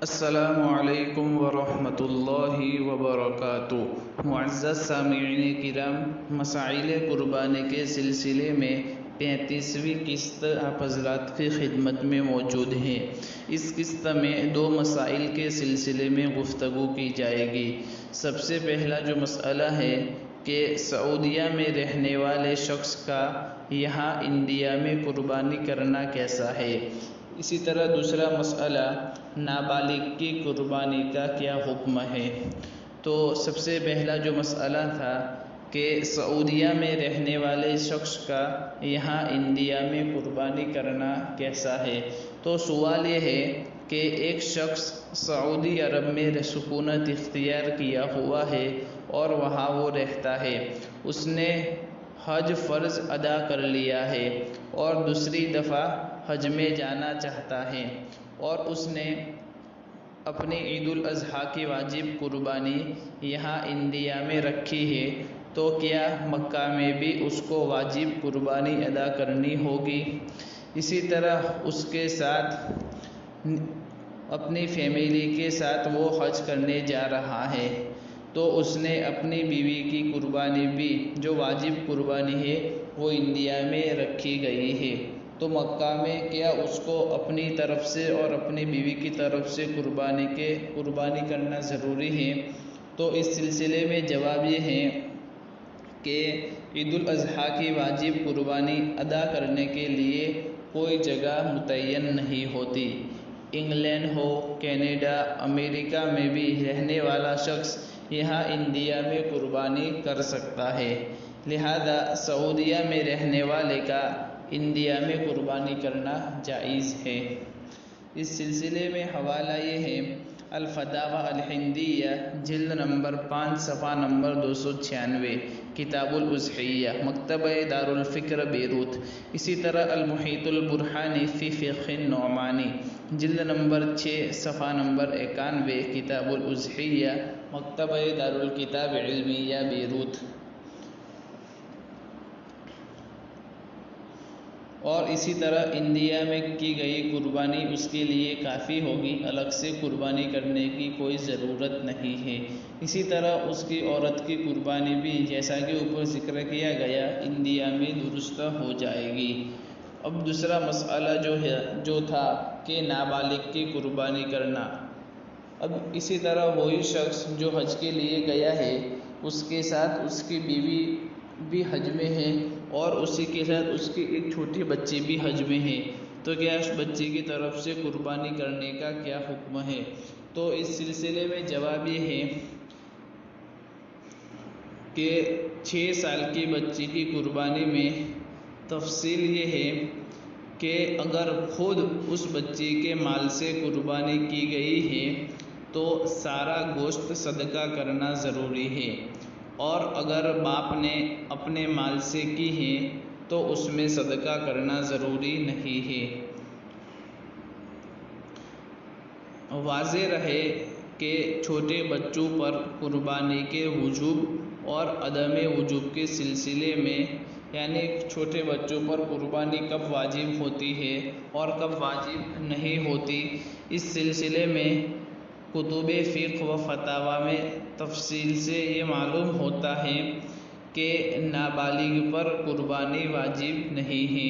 السلام علیکم ورحمۃ اللہ وبرکاتہ۔ معزز سامعین کرام، مسائل قربانی کے سلسلے میں 35ویں قسط آپ حضرات کی خدمت میں موجود ہے۔ اس قسط میں 2 مسائل کے سلسلے میں گفتگو کی جائے گی۔ سب سے پہلا جو مسئلہ ہے کہ سعودیہ میں رہنے والے شخص کا یہاں انڈیا میں قربانی کرنا کیسا ہے۔ اسی طرح دوسرا مسئلہ نابالغ کی قربانی کا کیا حکم ہے۔ تو سب سے پہلا جو مسئلہ تھا کہ سعودیہ میں رہنے والے شخص کا یہاں انڈیا میں قربانی کرنا کیسا ہے۔ تو سوال یہ ہے کہ ایک شخص سعودی عرب میں سکونت اختیار کیا ہوا ہے اور وہاں وہ رہتا ہے، اس نے حج فرض ادا کر لیا ہے اور دوسری دفعہ حج میں جانا چاہتا ہے، اور اس نے اپنی عید الاضحیٰ کی واجب قربانی یہاں انڈیا میں رکھی ہے، تو کیا مکہ میں بھی اس کو واجب قربانی ادا کرنی ہوگی۔ اسی طرح اس کے ساتھ اپنی فیملی کے ساتھ وہ حج کرنے جا رہا ہے، تو اس نے اپنی بیوی کی قربانی بھی جو واجب قربانی ہے وہ انڈیا میں رکھی گئی ہے، تو مکہ میں کیا اس کو اپنی طرف سے اور اپنی بیوی کی طرف سے قربانی کرنا ضروری ہے۔ تو اس سلسلے میں جواب یہ ہے کہ عید الاضحیٰ کی واجب قربانی ادا کرنے کے لیے کوئی جگہ متعین نہیں ہوتی۔ انگلینڈ ہو، کینیڈا، امریکہ میں بھی رہنے والا شخص یہاں انڈیا میں قربانی کر سکتا ہے، لہذا سعودیہ میں رہنے والے کا انڈیا میں قربانی کرنا جائز ہے۔ اس سلسلے میں حوالہ یہ ہے الفتاوی الہندیہ جلد نمبر 5 صفحہ نمبر 296، کتاب الاضحیہ، مکتبہ دارالفکر بیروت۔ اسی طرح المحیط البرہانی فی فقہ النعمانی جلد نمبر 6 صفحہ نمبر 91، کتاب الاضحیہ، مکتبہ دارالکتاب علمیہ بیروت۔ اور اسی طرح انڈیا میں کی گئی قربانی اس کے لیے کافی ہوگی، الگ سے قربانی کرنے کی کوئی ضرورت نہیں ہے۔ اسی طرح اس کی عورت کی قربانی بھی جیسا کہ اوپر ذکر کیا گیا انڈیا میں درست ہو جائے گی۔ اب دوسرا مسئلہ جو تھا کہ نابالغ کی قربانی کرنا، اب اسی طرح وہی شخص جو حج کے لیے گیا ہے اس کے ساتھ اس کی بیوی بھی حج میں ہے اور اسی کے ساتھ اس کی ایک چھوٹی بچی بھی حج میں ہے، تو کیا اس بچی کی طرف سے قربانی کرنے کا کیا حکم ہے۔ تو اس سلسلے میں جواب یہ ہے کہ 6 سال کی بچی کی قربانی میں تفصیل یہ ہے کہ اگر خود اس بچی کے مال سے قربانی کی گئی ہے تو سارا گوشت صدقہ کرنا ضروری ہے، اور اگر باپ نے اپنے مال سے کی ہے تو اس میں صدقہ کرنا ضروری نہیں ہے۔ واضح رہے کہ چھوٹے بچوں پر قربانی کے وجوب اور عدم وجوب کے سلسلے میں، یعنی چھوٹے بچوں پر قربانی کب واجب ہوتی ہے اور کب واجب نہیں ہوتی، اس سلسلے میں کتب فقہ و فتاوی میں تفصیل سے یہ معلوم ہوتا ہے کہ نابالغ پر قربانی واجب نہیں ہے،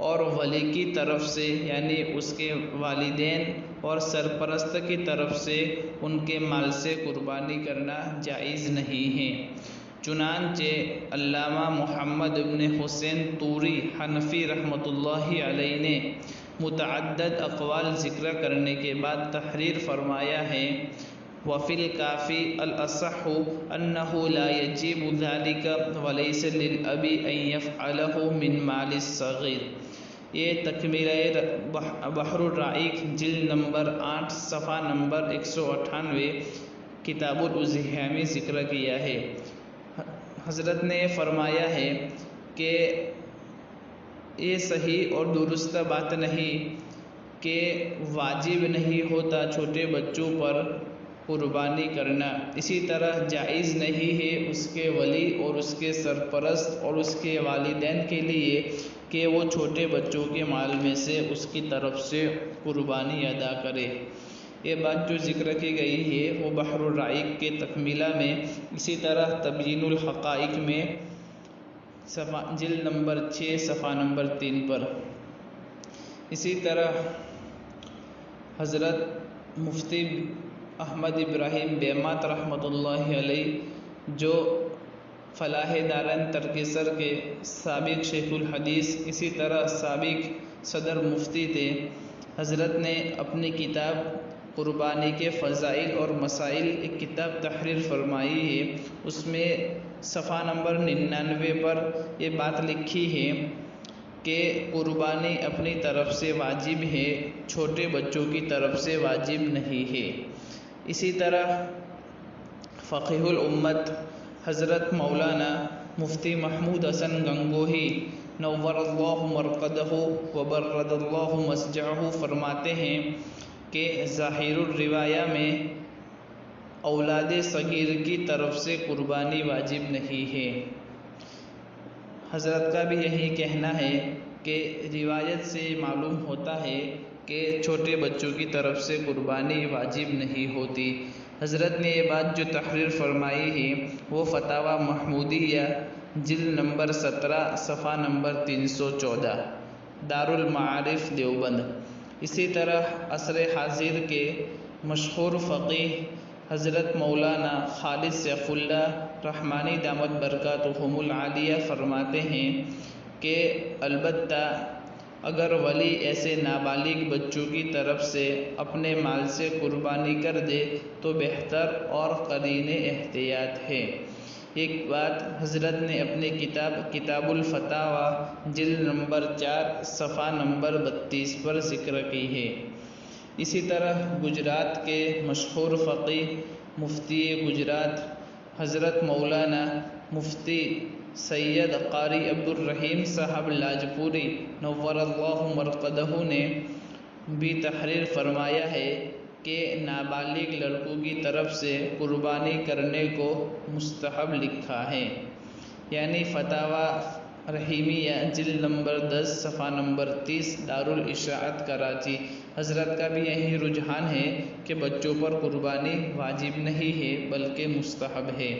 اور ولی کی طرف سے یعنی اس کے والدین اور سرپرست کی طرف سے ان کے مال سے قربانی کرنا جائز نہیں ہے۔ چنانچہ علامہ محمد بن حسین طوری حنفی رحمۃ اللہ علیہ نے متعدد اقوال ذکر کرنے کے بعد تحریر فرمایا ہے، وفی الکافی الاصح انہ لا یجب ذلک ولیس للاب ان یفعلہ من مال الصغیر۔ یہ تکملہ بحر الرائق جلد نمبر 8 صفحہ نمبر 198، کتاب الاضحیہ میں ذکر کیا ہے۔ حضرت نے فرمایا ہے کہ یہ صحیح اور درست بات نہیں کہ واجب نہیں ہوتا چھوٹے بچوں پر قربانی کرنا، اسی طرح جائز نہیں ہے اس کے ولی اور اس کے سرپرست اور اس کے والدین کے لیے کہ وہ چھوٹے بچوں کے مال میں سے اس کی طرف سے قربانی ادا کرے۔ یہ بات جو ذکر کی گئی ہے وہ بحر الرائق کے تکملہ میں، اسی طرح تبیین الحقائق میں جلد نمبر 6 صفحہ نمبر 3 پر۔ اسی طرح حضرت مفتی احمد ابراہیم بیمات رحمۃ اللہ علیہ جو فلاح دارین ترکیسر کے سابق شیخ الحدیث، اسی طرح سابق صدر مفتی تھے، حضرت نے اپنی کتاب قربانی کے فضائل اور مسائل ایک کتاب تحریر فرمائی ہے۔ اس میں صفحہ نمبر 99 پر یہ بات لکھی ہے کہ قربانی اپنی طرف سے واجب ہے، چھوٹے بچوں کی طرف سے واجب نہیں ہے۔ اسی طرح فقیہ الامت حضرت مولانا مفتی محمود حسن گنگوہی نور اللہ مرقدہ وبرد اللہ مسجعہ فرماتے ہیں کہ ظاہر الروایہ میں اولاد صغیر کی طرف سے قربانی واجب نہیں ہے۔ حضرت کا بھی یہی کہنا ہے کہ روایت سے معلوم ہوتا ہے کہ چھوٹے بچوں کی طرف سے قربانی واجب نہیں ہوتی۔ حضرت نے یہ بات جو تحریر فرمائی ہے وہ فتاوی محمودیہ جلد نمبر 17 صفحہ نمبر 314 دارالمعارف دیوبند۔ اسی طرح عصر حاضر کے مشہور فقیہ حضرت مولانا خالد سیف اللہ رحمانی دامت برکاتہم العالیہ فرماتے ہیں کہ البتہ اگر ولی ایسے نابالغ بچوں کی طرف سے اپنے مال سے قربانی کر دے تو بہتر اور قرین احتیاط ہے۔ ایک بات حضرت نے اپنی کتاب الفتاوی جلد نمبر 4 صفحہ نمبر 32 پر ذکر کی ہے۔ اسی طرح گجرات کے مشہور فقیہ مفتی گجرات حضرت مولانا مفتی سید قاری عبد الرحیم صاحب لاجپوری نور اللہ مرقدہ نے بھی تحریر فرمایا ہے کہ نابالغ لڑکوں کی طرف سے قربانی کرنے کو مستحب لکھا ہے، یعنی فتاوی رحیمیہ جلد نمبر 10 صفحہ نمبر 30 دارالاشاعت کراچی۔ حضرت کا بھی یہی رجحان ہے کہ بچوں پر قربانی واجب نہیں ہے بلکہ مستحب ہے،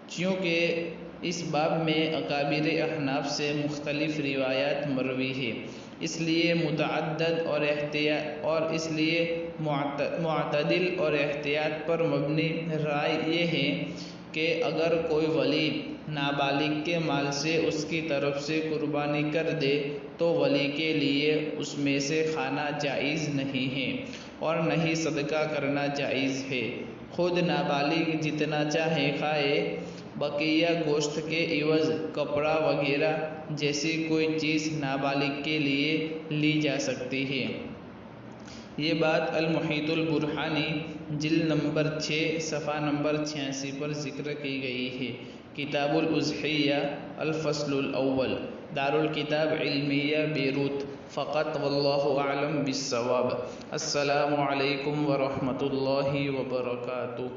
چونکہ اس باب میں اکابر احناف سے مختلف روایات مروی ہے، اس لیے متعدد اور اس لیے معتدل اور احتیاط پر مبنی رائے یہ ہے کہ اگر کوئی ولی نابالغ کے مال سے اس کی طرف سے قربانی کر دے تو ولی کے لیے اس میں سے کھانا جائز نہیں ہے اور نہ ہی صدقہ کرنا جائز ہے، خود نابالغ جتنا چاہے کھائے، بقیہ گوشت کے عوض کپڑا وغیرہ جیسی کوئی چیز نابالغ کے لیے لی جا سکتی ہے۔ یہ بات المحیط البرہانی جلد نمبر 6 صفحہ نمبر 86 پر ذکر کی گئی ہے۔ کتاب الاضحیہ الفصل الاول دارالکتاب علمیہ بیروت فقط واللہ اعلم بالصواب۔ السلام علیکم ورحمۃ اللہ وبرکاتہ۔